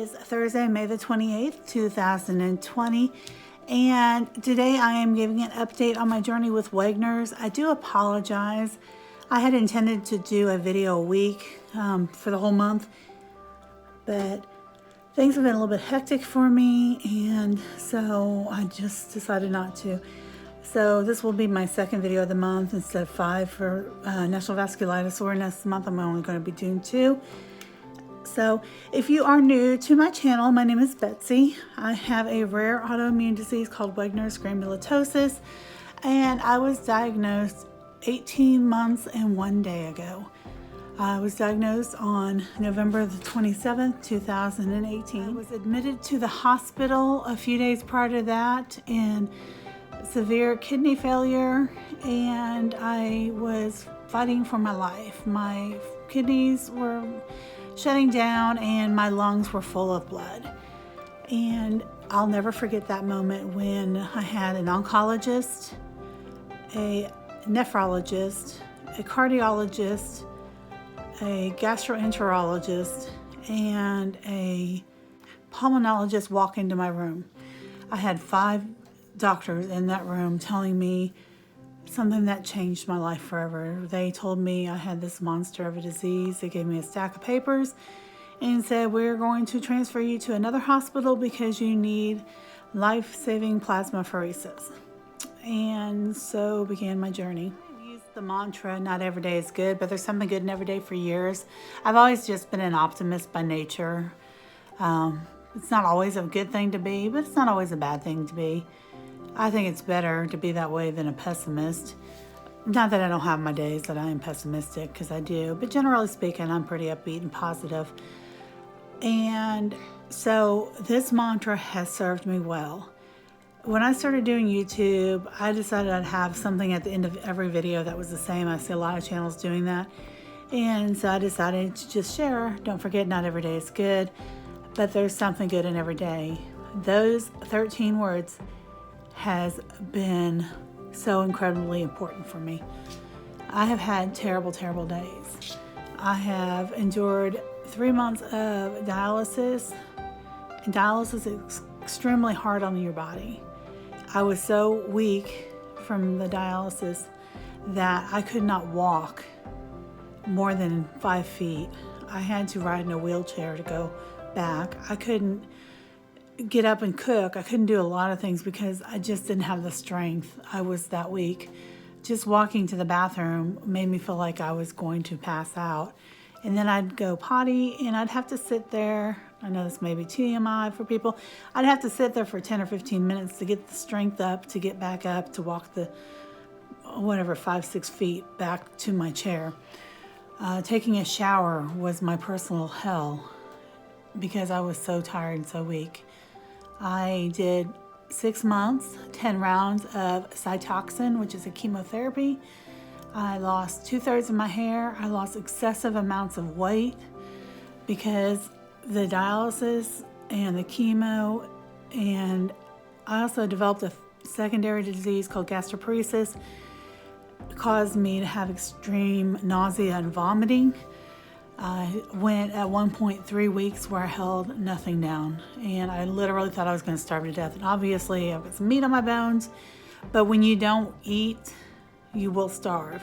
is Thursday, May the 28th, 2020, and today I am giving an update on my journey with Wegener's. I do apologize. I had intended to do a video a week for the whole month, but things have been a little bit hectic for me, and so I just decided not to. So this will be my second video of the month instead of 5 for National Vasculitis Awareness. This month I'm only going to be doing 2. So if you are new to my channel, my name is Betsy. I have a rare autoimmune disease called Wegener's Granulomatosis, and I was diagnosed 18 months and 1 day ago. I was diagnosed on November the 27th, 2018. I was admitted to the hospital a few days prior to that in severe kidney failure, and I was fighting for my life. My kidneys were shutting down and my lungs were full of blood. And I'll never forget that moment when I had an oncologist, a nephrologist, a cardiologist, a gastroenterologist, and a pulmonologist walk into my room. I had 5 doctors in that room telling me something that changed my life forever. They told me I had this monster of a disease. They gave me a stack of papers and said, we're going to transfer you to another hospital because you need life-saving plasmapheresis. And so began my journey. I've used the mantra, not every day is good, but there's something good in every day for years. I've always just been an optimist by nature. It's not always a good thing to be, but it's not always a bad thing to be. I think it's better to be that way than a pessimist. Not that I don't have my days that I am pessimistic, because I do, but generally speaking, I'm pretty upbeat and positive. And so this mantra has served me well. When I started doing YouTube, I decided I'd have something at the end of every video that was the same. I see a lot of channels doing that. And so I decided to just share, don't forget, not every day is good, but there's something good in every day. Those 13 words has been so incredibly important for me. I have had terrible, terrible days. I have endured 3 months of dialysis, and dialysis is extremely hard on your body. I was so weak from the dialysis that I could not walk more than 5 feet. I had to ride in a wheelchair to go back. I couldn't get up and cook. I couldn't do a lot of things because I just didn't have the strength. I was that weak. Just walking to the bathroom made me feel like I was going to pass out. And then I'd go potty and I'd have to sit there. I know this may be TMI for people. I'd have to sit there for 10 or 15 minutes to get the strength up, to get back up, to walk the, 5-6 feet back to my chair. Taking a shower was my personal hell because I was so tired and so weak. I did 6 months, 10 rounds of Cytoxin, which is a chemotherapy. I lost 2/3 of my hair. I lost excessive amounts of weight because the dialysis and the chemo, and I also developed a secondary disease called gastroparesis. It caused me to have extreme nausea and vomiting. I went at one point 3 weeks where I held nothing down, and I literally thought I was going to starve to death. And obviously I've got some meat on my bones, but when you don't eat, you will starve.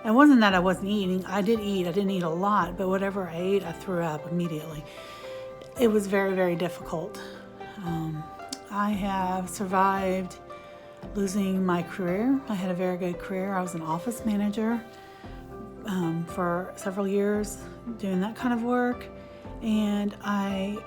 It wasn't that I wasn't eating. I did eat. I didn't eat a lot, but whatever I ate, I threw up immediately. It was very, very difficult. I have survived losing my career. I had a very good career. I was an office manager for several years doing that kind of work, and I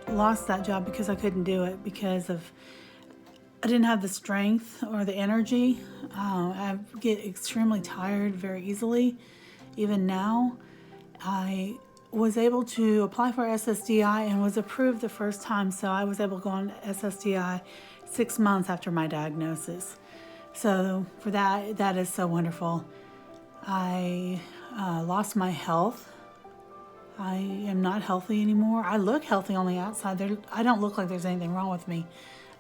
lost that job because I couldn't do it because I didn't have the strength or the energy. I get extremely tired very easily. Even now, I was able to apply for SSDI and was approved the first time, so I was able to go on SSDI 6 months after my diagnosis. So for that is so wonderful. I lost my health. I am not healthy anymore. I look healthy on the outside. I don't look like there's anything wrong with me,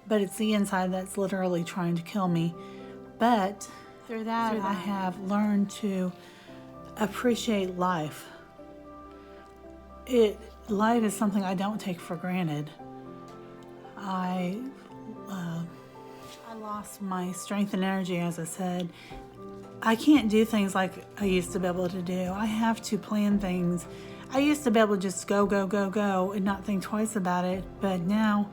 but it's the inside that's literally trying to kill me. But through that, I have learned to appreciate life. life is something I don't take for granted. I lost my strength and energy, as I said. I can't do things like I used to be able to do. I have to plan things. I used to be able to just go, go, go, go and not think twice about it. But now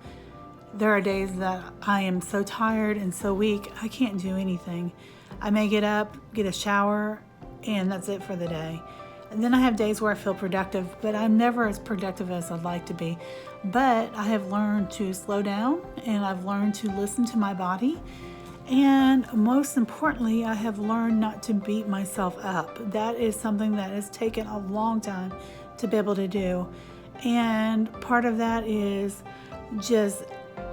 there are days that I am so tired and so weak, I can't do anything. I may get up, get a shower, and that's it for the day. And then I have days where I feel productive, but I'm never as productive as I'd like to be. But I have learned to slow down, and I've learned to listen to my body. And most importantly, I have learned not to beat myself up. That is something that has taken a long time to be able to do. And part of that is just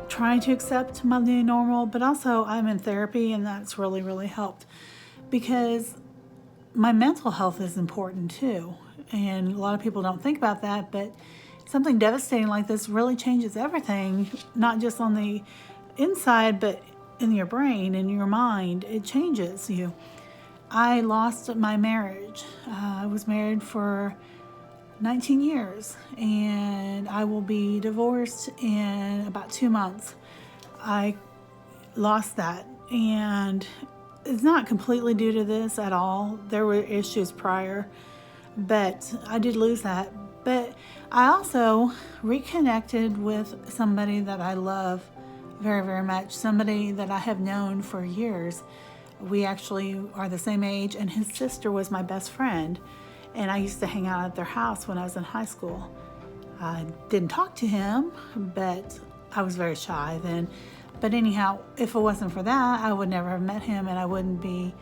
trying to accept my new normal, but also I'm in therapy, and that's really, really helped, because my mental health is important too. And a lot of people don't think about that, but something devastating like this really changes everything, not just on the inside, but in your brain, in your mind. It changes you. I lost my marriage. I was married for 19 years, and I will be divorced in about 2 months. I lost that, and it's not completely due to this at all. There were issues prior, but I did lose that. But I also reconnected with somebody that I love very, very much, somebody that I have known for years. We actually are the same age, and his sister was my best friend. And I used to hang out at their house when I was in high school. I didn't talk to him, but I was very shy then. But anyhow, if it wasn't for that, I would never have met him, and I wouldn't be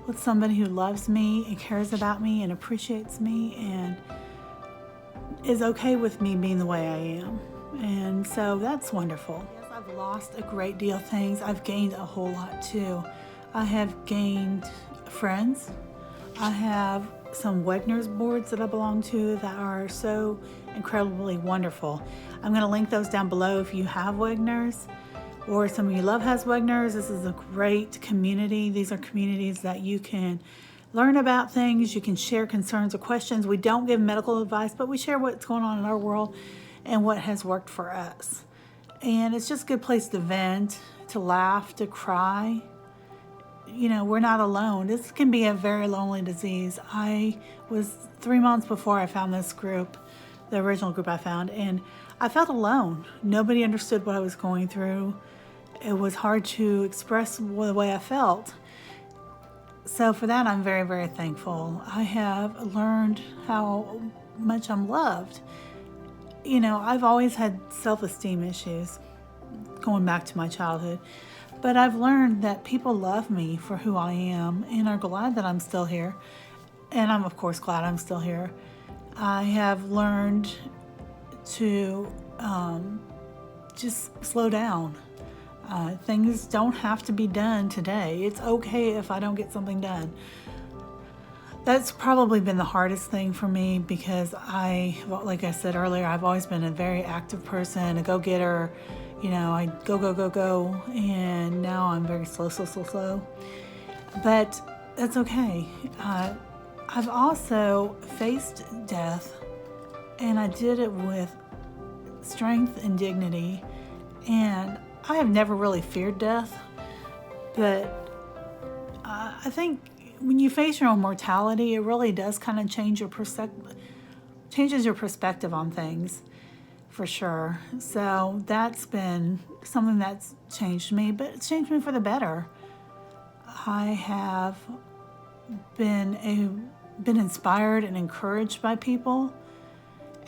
with somebody who loves me and cares about me and appreciates me and is okay with me being the way I am. And so that's wonderful. Yes, I've lost a great deal of things. I've gained a whole lot too. I have gained friends. I have some Wegener's boards that I belong to that are so incredibly wonderful. I'm going to link those down below if you have Wegener's, or somebody you love has Wegener's. This is a great community. These are communities that you can learn about things. You can share concerns or questions. We don't give medical advice, but we share what's going on in our world and what has worked for us. And it's just a good place to vent, to laugh, to cry. You know, we're not alone. This can be a very lonely disease. I was 3 months before I found this group, the original group I found, and I felt alone. Nobody understood what I was going through. It was hard to express the way I felt. So for that, I'm very, very thankful. I have learned how much I'm loved. You know, I've always had self-esteem issues going back to my childhood. But I've learned that people love me for who I am and are glad that I'm still here. And I'm, of course, glad I'm still here. I have learned to just slow down. Things don't have to be done today. It's okay if I don't get something done. That's probably been the hardest thing for me, because like I said earlier, I've always been a very active person, a go-getter. You know, I go, go, go, go, and now I'm very slow. But that's okay. I've also faced death, and I did it with strength and dignity, and I have never really feared death, but I think when you face your own mortality, it really does kind of changes your perspective on things, for sure. So that's been something that's changed me, but it's changed me for the better. I have been inspired and encouraged by people,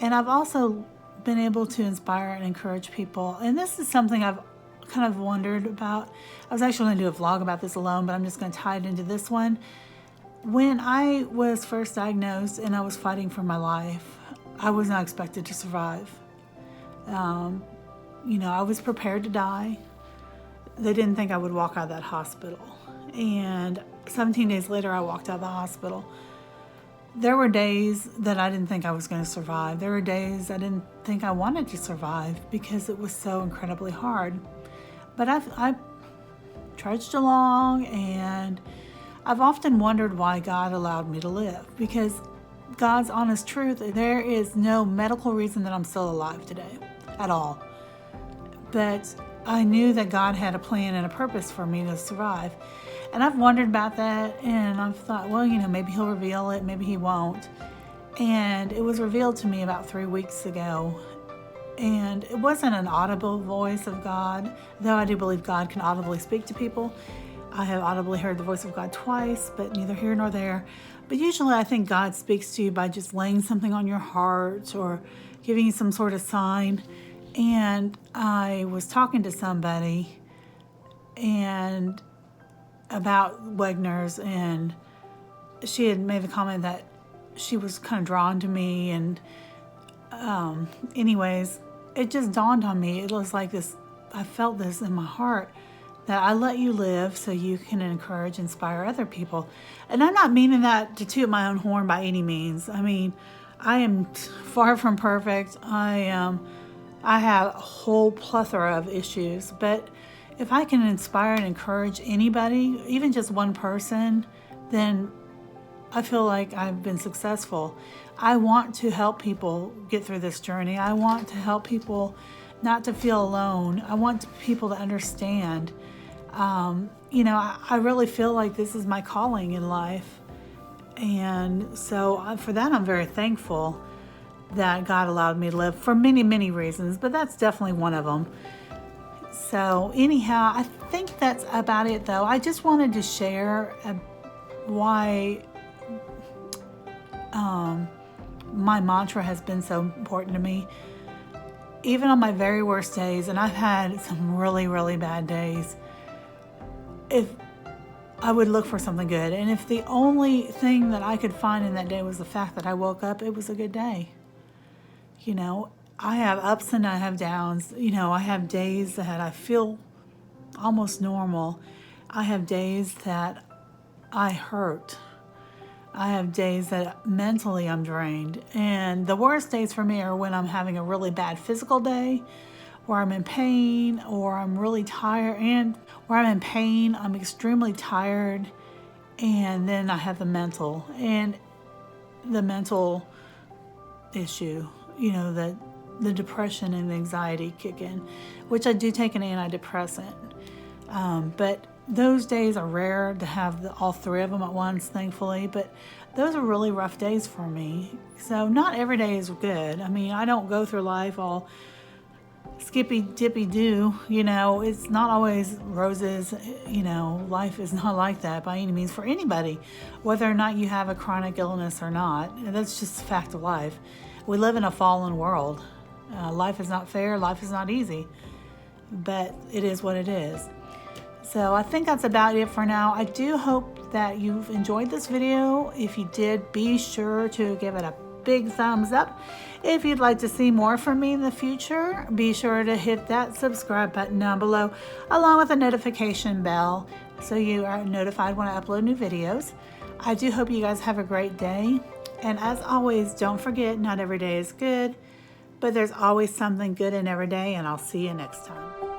and I've also been able to inspire and encourage people. And this is something I've kind of wondered about. I was actually going to do a vlog about this alone, but I'm just going to tie it into this one. When I was first diagnosed and I was fighting for my life, I was not expected to survive. You know, I was prepared to die. They didn't think I would walk out of that hospital. And 17 days later, I walked out of the hospital. There were days that I didn't think I was going to survive. There were days I didn't think I wanted to survive because it was so incredibly hard. But I trudged along, and I've often wondered why God allowed me to live, because God's honest truth. There is no medical reason that I'm still alive today at all. But I knew that God had a plan and a purpose for me to survive. And I've wondered about that, and I've thought, well, maybe he'll reveal it, maybe he won't. And it was revealed to me about 3 weeks ago. And it wasn't an audible voice of God, though I do believe God can audibly speak to people. I have audibly heard the voice of God twice, but neither here nor there. But usually I think God speaks to you by just laying something on your heart or giving you some sort of sign. And I was talking to somebody and about Wegener's, and she had made the comment that she was kind of drawn to me, and anyways, it just dawned on me. It was like this, I felt this in my heart, that I let you live so you can encourage, inspire other people. And I'm not meaning that to toot my own horn by any means. I mean, I am far from perfect. I have a whole plethora of issues, but if I can inspire and encourage anybody, even just one person, then I feel like I've been successful. I want to help people get through this journey. I want to help people not to feel alone. I want people to understand. I really feel like this is my calling in life. And so for that, I'm very thankful that God allowed me to live for many, many reasons, but that's definitely one of them. So anyhow, I think that's about it though. I just wanted to share why my mantra has been so important to me. Even on my very worst days, and I've had some really, really bad days, if I would look for something good, and if the only thing that I could find in that day was the fact that I woke up, it was a good day. I have ups and I have downs. I have days that I feel almost normal. I have days that I hurt. I have days that mentally I'm drained. And the worst days for me are when I'm having a really bad physical day, where I'm in pain, or I'm really tired, and where I'm in pain, I'm extremely tired. And then I have the mental issue, the depression and anxiety kick in, which I do take an antidepressant. But those days are rare to have all three of them at once, thankfully, but those are really rough days for me. So not every day is good. I mean, I don't go through life all skippy dippy do, it's not always roses, life is not like that by any means for anybody, whether or not you have a chronic illness or not. That's just a fact of life. We live in a fallen world. Life is not fair, life is not easy, but it is what it is. So I think that's about it for now. I do hope that you've enjoyed this video. If you did, be sure to give it a big thumbs up. If you'd like to see more from me in the future, be sure to hit that subscribe button down below, along with the notification bell, so you are notified when I upload new videos. I do hope you guys have a great day. And as always, don't forget, not every day is good, but there's always something good in every day, and I'll see you next time.